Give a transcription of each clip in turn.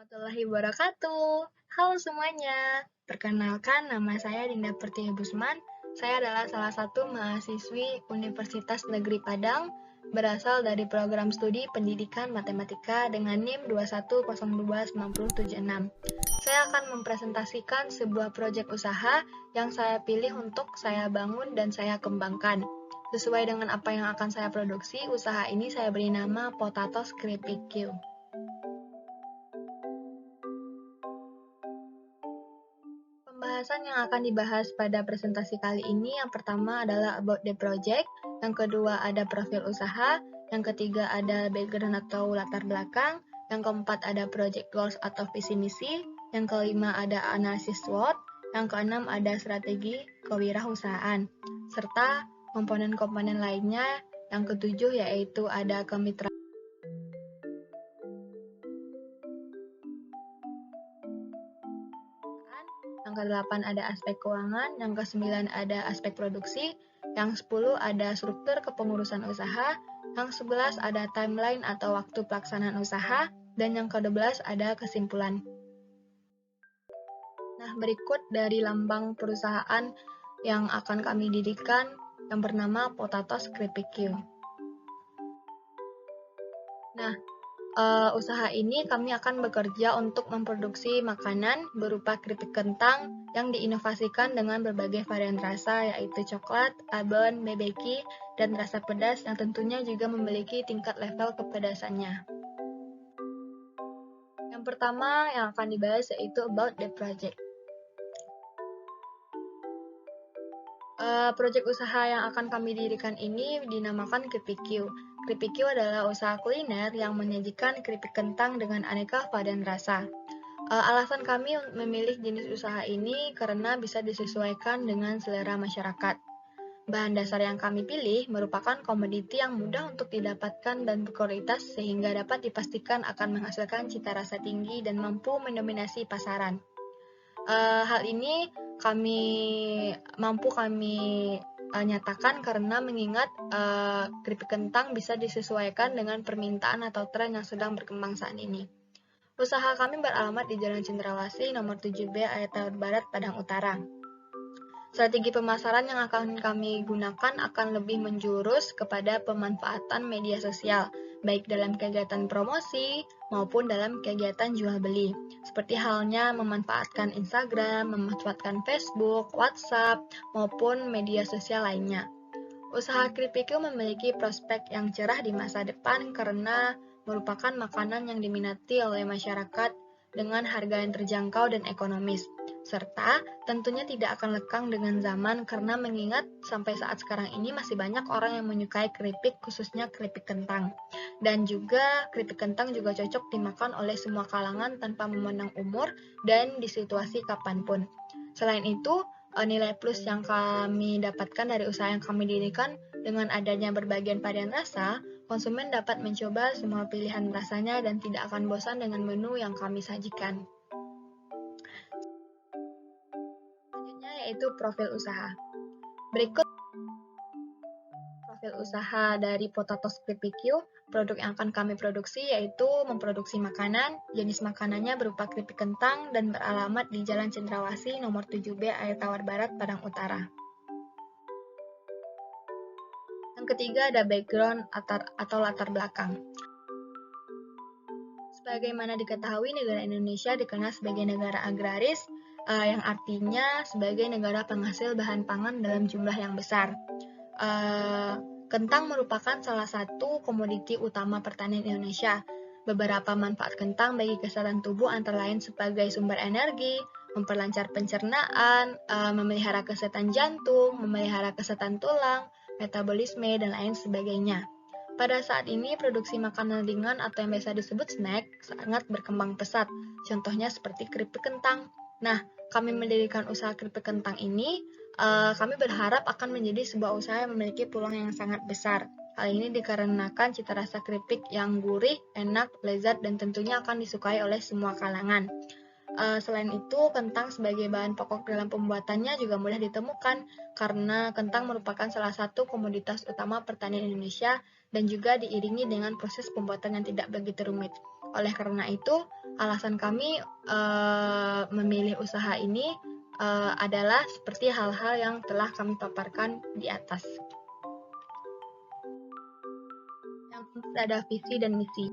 Warahmatullahi wabarakatuh. Halo semuanya. Perkenalkan, nama saya Dinda Pertiwi Busman. Saya adalah salah satu mahasiswi Universitas Negeri Padang, berasal dari program studi Pendidikan Matematika dengan NIM 2102976. Saya akan mempresentasikan sebuah proyek usaha yang saya pilih untuk saya bangun dan saya kembangkan. Sesuai dengan apa yang akan saya produksi, usaha ini saya beri nama Potatoes PQ. Pembahasan yang akan dibahas pada presentasi kali ini yang pertama adalah about the project, yang kedua ada profil usaha, yang ketiga ada background atau latar belakang, yang keempat ada project goals atau visi misi, yang kelima ada analisis SWOT, yang keenam ada strategi kewirausahaan, serta komponen-komponen lainnya, yang ketujuh yaitu ada kemitraan. Yang ke-8 ada aspek keuangan, yang ke-9 ada aspek produksi, yang 10 ada struktur kepengurusan usaha, yang 11 ada timeline atau waktu pelaksanaan usaha, dan yang ke-12 ada kesimpulan. Nah, berikut dari lambang perusahaan yang akan kami dirikan yang bernama Potatoes PQ. Nah, usaha ini kami akan bekerja untuk memproduksi makanan berupa keripik kentang yang diinovasikan dengan berbagai varian rasa yaitu coklat, abon, bebeki, dan rasa pedas yang tentunya juga memiliki tingkat level kepedasannya. Yang pertama yang akan dibahas yaitu about the project. Proyek usaha yang akan kami dirikan ini dinamakan KPQ. KPQ adalah usaha kuliner yang menyajikan keripik kentang dengan aneka varian rasa. Alasan kami memilih jenis usaha ini karena bisa disesuaikan dengan selera masyarakat. Bahan dasar yang kami pilih merupakan komoditi yang mudah untuk didapatkan dan berkualitas sehingga dapat dipastikan akan menghasilkan cita rasa tinggi dan mampu mendominasi pasaran. Hal ini mampu kami nyatakan karena mengingat keripik kentang bisa disesuaikan dengan permintaan atau tren yang sedang berkembang saat ini. Usaha kami beralamat di Jalan Cendrawasih nomor 7B Ayat Tawar Barat, Padang Utara. Strategi pemasaran yang akan kami gunakan akan lebih menjurus kepada pemanfaatan media sosial, baik dalam kegiatan promosi maupun dalam kegiatan jual beli, seperti halnya memanfaatkan Instagram, memanfaatkan Facebook, WhatsApp, maupun media sosial lainnya. Usaha keripik memiliki prospek yang cerah di masa depan karena merupakan makanan yang diminati oleh masyarakat dengan harga yang terjangkau dan ekonomis, serta tentunya tidak akan lekang dengan zaman karena mengingat sampai saat sekarang ini masih banyak orang yang menyukai keripik, khususnya keripik kentang. Dan juga keripik kentang juga cocok dimakan oleh semua kalangan tanpa memandang umur dan di situasi kapanpun. Selain itu, nilai plus yang kami dapatkan dari usaha yang kami dirikan dengan adanya berbagai varian rasa, konsumen dapat mencoba semua pilihan rasanya dan tidak akan bosan dengan menu yang kami sajikan. Selanjutnya yaitu profil usaha. Berikut profil usaha dari Potatoes PQ. Produk yang akan kami produksi yaitu memproduksi makanan. Jenis makanannya berupa keripik kentang dan beralamat di Jalan Cendrawasih nomor 7B Ayat Tawar Barat, Padang Utara. Yang ketiga ada background atau latar belakang. Sebagaimana diketahui, negara Indonesia dikenal sebagai negara agraris, yang artinya sebagai negara penghasil bahan pangan dalam jumlah yang besar. Kentang merupakan salah satu komoditi utama pertanian Indonesia. Beberapa manfaat kentang bagi kesehatan tubuh antara lain sebagai sumber energi, memperlancar pencernaan, memelihara kesehatan jantung, memelihara kesehatan tulang, metabolisme, dan lain sebagainya. Pada saat ini, produksi makanan ringan atau yang biasa disebut snack sangat berkembang pesat. Contohnya seperti keripik kentang. Nah, kami mendirikan usaha keripik kentang ini, kami berharap akan menjadi sebuah usaha yang memiliki peluang yang sangat besar. Hal ini dikarenakan cita rasa keripik yang gurih, enak, lezat, dan tentunya akan disukai oleh semua kalangan. Selain itu, kentang sebagai bahan pokok dalam pembuatannya juga mudah ditemukan karena kentang merupakan salah satu komoditas utama pertanian Indonesia dan juga diiringi dengan proses pembuatan yang tidak begitu rumit. Oleh karena itu, Alasan kami memilih usaha ini adalah seperti hal-hal yang telah kami paparkan di atas. Yang keempat ada visi dan misi.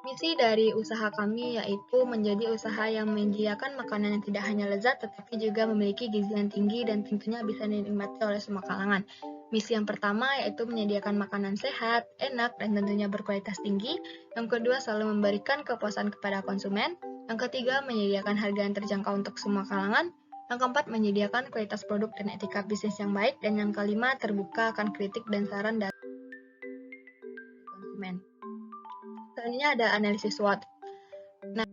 Misi dari usaha kami yaitu menjadi usaha yang menyediakan makanan yang tidak hanya lezat tetapi juga memiliki gizi yang tinggi dan tentunya bisa dinikmati oleh semua kalangan. Misi yang pertama yaitu menyediakan makanan sehat, enak, dan tentunya berkualitas tinggi. Yang kedua, selalu memberikan kepuasan kepada konsumen. Yang ketiga, menyediakan harga yang terjangkau untuk semua kalangan. Yang keempat, menyediakan kualitas produk dan etika bisnis yang baik. Dan yang kelima, terbuka akan kritik dan saran dari konsumen. Selanjutnya ada analisis SWOT. Nah,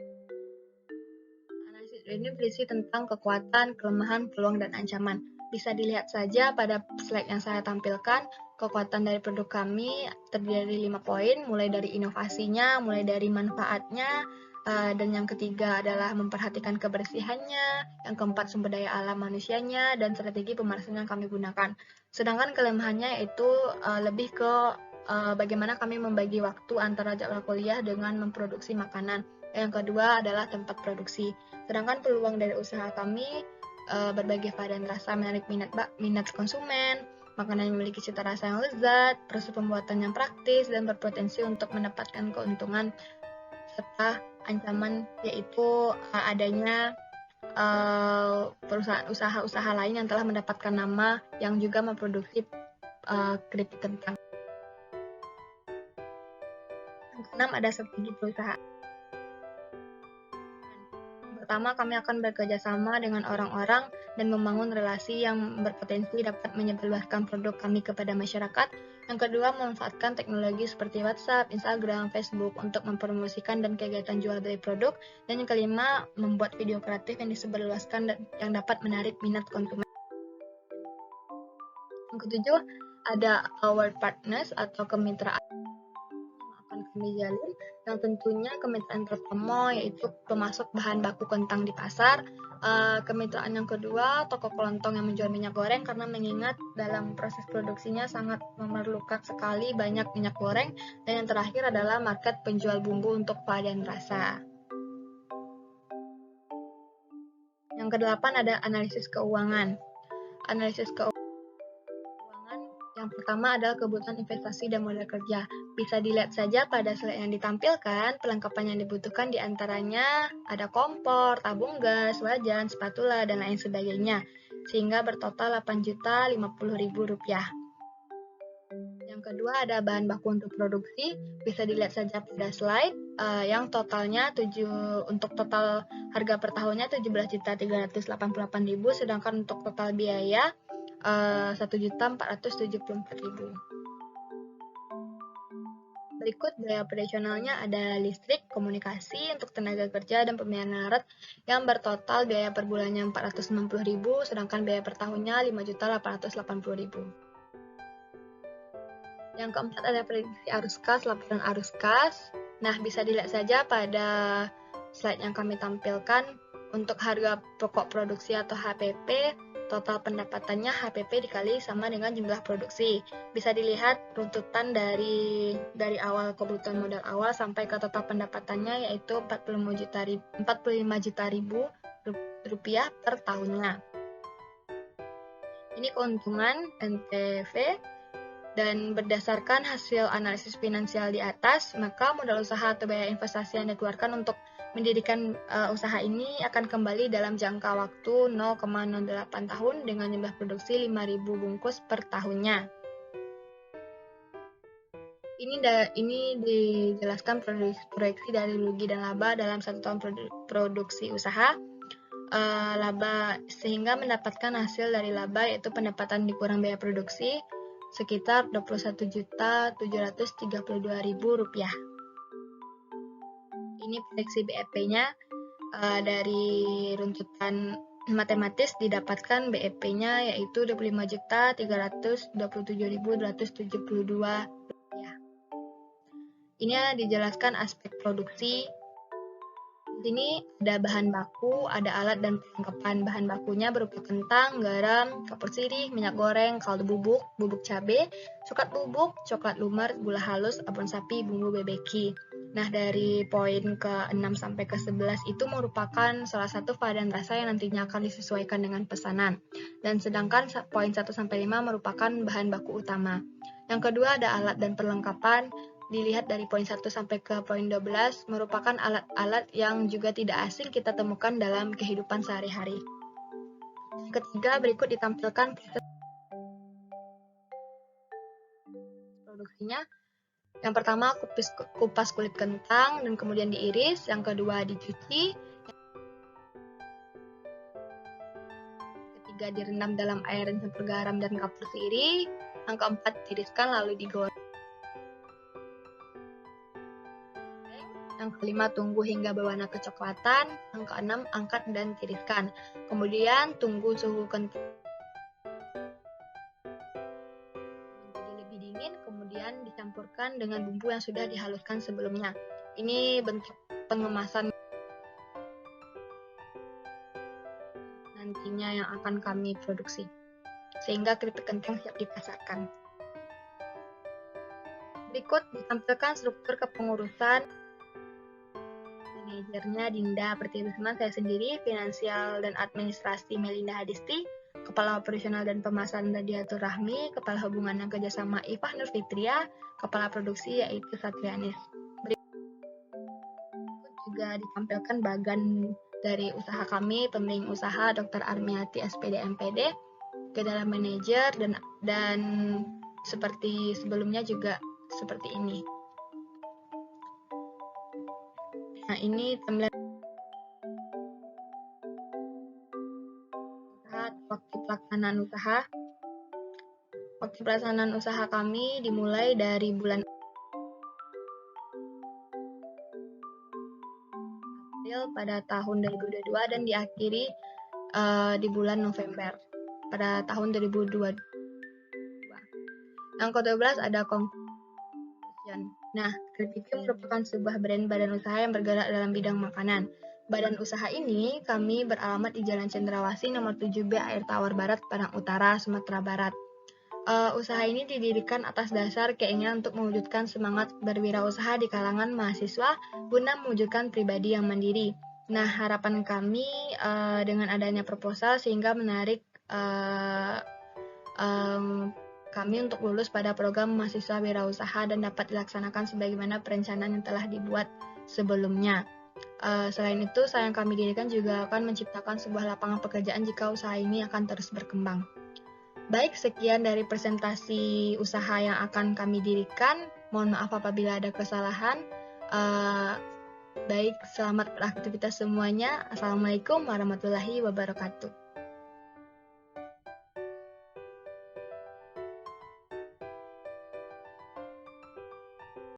analisis ini berisi tentang kekuatan, kelemahan, peluang, dan ancaman. Bisa dilihat saja pada slide yang saya tampilkan, kekuatan dari produk kami terdiri dari 5 poin, mulai dari inovasinya, mulai dari manfaatnya, dan yang ketiga adalah memperhatikan kebersihannya, yang keempat sumber daya alam manusianya, dan strategi pemanasan yang kami gunakan. Sedangkan kelemahannya itu lebih ke bagaimana kami membagi waktu antara jadwal kuliah dengan memproduksi makanan. Yang kedua adalah tempat produksi. Sedangkan peluang dari usaha kami berbagai varian rasa menarik minat konsumen, makanan yang memiliki cita rasa yang lezat, proses pembuatan yang praktis, dan berpotensi untuk mendapatkan keuntungan, serta ancaman yaitu adanya perusahaan usaha-usaha lain yang telah mendapatkan nama yang juga memproduksi keripik kentang. Yang keenam ada strategi perusahaan. Pertama, kami akan bekerja sama dengan orang-orang dan membangun relasi yang berpotensi dapat menyebarluaskan produk kami kepada masyarakat. Yang kedua, memanfaatkan teknologi seperti WhatsApp, Instagram, Facebook untuk mempromosikan dan kegiatan jual beli produk. Dan yang kelima, membuat video kreatif yang disebarluaskan dan yang dapat menarik minat konsumen. Yang ketujuh, ada award partners atau kemitraan akan kami jalin, yang tentunya kemitraan pertama yaitu pemasok bahan baku kentang di pasar. Kemitraan yang kedua, toko kelontong yang menjual minyak goreng karena mengingat dalam proses produksinya sangat memerlukan sekali banyak minyak goreng. Dan yang terakhir adalah market penjual bumbu untuk varian rasa. Yang kedelapan ada analisis keuangan. Analisis keuangan yang pertama adalah kebutuhan investasi dan modal kerja. Bisa dilihat saja pada slide yang ditampilkan, perlengkapan yang dibutuhkan diantaranya ada kompor, tabung gas, wajan, spatula, dan lain sebagainya. Sehingga bertotal Rp8.050.000. Yang kedua ada bahan baku untuk produksi, bisa dilihat saja pada slide, yang totalnya untuk total harga per tahunnya 17.388.000, sedangkan untuk total biaya 1.474.000. Berikut biaya operasionalnya ada listrik, komunikasi, untuk tenaga kerja, dan pembayaran darat yang bertotal biaya per bulannya 490.000, sedangkan biaya per tahunnya 5.880.000. Yang keempat ada prediksi arus kas, laporan arus kas. Nah, bisa dilihat saja pada slide yang kami tampilkan untuk harga pokok produksi atau HPP. Total pendapatannya HPP dikali sama dengan jumlah produksi. Bisa dilihat runtutan dari awal kebutuhan modal awal sampai ke total pendapatannya yaitu 45 juta rupiah per tahunnya. Ini keuntungan NPV, dan berdasarkan hasil analisis finansial di atas, maka modal usaha atau biaya investasi yang dikeluarkan untuk mendirikan usaha ini akan kembali dalam jangka waktu 0,08 tahun dengan jumlah produksi 5.000 bungkus per tahunnya. Ini dijelaskan proyeksi dari rugi dan laba dalam 1 tahun produksi usaha. Laba sehingga mendapatkan hasil dari laba yaitu pendapatan dikurang biaya produksi sekitar Rp21.732.000. Ini proyeksi BEP-nya dari runtutan matematis didapatkan BEP-nya yaitu Rp25.327.272. Ini dijelaskan aspek produksi. Di sini ada bahan baku, ada alat dan perlengkapan. Bahan bakunya berupa kentang, garam, kapur sirih, minyak goreng, kaldu bubuk, bubuk cabai, coklat bubuk, coklat lumer, gula halus, abon sapi, bumbu bebeki. Nah, dari poin ke-6 sampai ke-11 itu merupakan salah satu varian rasa yang nantinya akan disesuaikan dengan pesanan. Dan sedangkan poin 1 sampai 5 merupakan bahan baku utama. Yang kedua ada alat dan perlengkapan. Dilihat dari poin 1 sampai ke poin 12 merupakan alat-alat yang juga tidak asing kita temukan dalam kehidupan sehari-hari. Ketiga, berikut ditampilkan produksinya. Yang pertama kupas kulit kentang dan kemudian diiris, yang kedua dicuci, ketiga direndam dalam air dan campur garam dan kapur sirih, yang keempat tiriskan lalu digoreng, yang kelima tunggu hingga berwarna kecoklatan, yang keenam angkat dan tiriskan, kemudian tunggu suhu kentang menjadi lebih dingin, kemudian dicampurkan dengan bumbu yang sudah dihaluskan sebelumnya. Ini bentuk pengemasan nantinya yang akan kami produksi, sehingga keripik kentang siap dipasarkan. Berikut ditampilkan struktur kepengurusan. Manajernya Dinda Pertiwisman, saya sendiri, finansial dan administrasi Melinda Hadisti, kepala operasional dan pemasaran Radiatur Rahmi, kepala hubungan dan kerjasama Ifah Nur Fitria, kepala produksi yaitu Satrianis. Berikut juga ditampilkan bagan dari usaha kami, pembimbing usaha Dr. Armiati SPD MPD, kedala manajer dan seperti sebelumnya juga seperti ini. Nah, ini timeline waktu pelaksanaan usaha. Waktu pelaksanaan usaha kami dimulai dari bulan April pada tahun 2022 dan diakhiri di bulan November pada tahun 2022. Yang ke-12 ada conclusion. Nah, Kripikyu merupakan sebuah brand badan usaha yang bergerak dalam bidang makanan. Badan usaha ini kami beralamat di Jalan Cendrawasih nomor 7B Air Tawar Barat, Padang Utara, Sumatera Barat. Usaha ini didirikan atas dasar keinginan untuk mewujudkan semangat berwirausaha di kalangan mahasiswa guna mewujudkan pribadi yang mandiri. Nah, harapan kami dengan adanya proposal sehingga menarik kami untuk lulus pada program mahasiswa wirausaha dan dapat dilaksanakan sebagaimana perencanaan yang telah dibuat sebelumnya. Selain itu, usaha yang kami dirikan juga akan menciptakan sebuah lapangan pekerjaan jika usaha ini akan terus berkembang. Baik, sekian dari presentasi usaha yang akan kami dirikan. Mohon maaf apabila ada kesalahan. Baik, selamat beraktivitas semuanya. Assalamualaikum warahmatullahi wabarakatuh.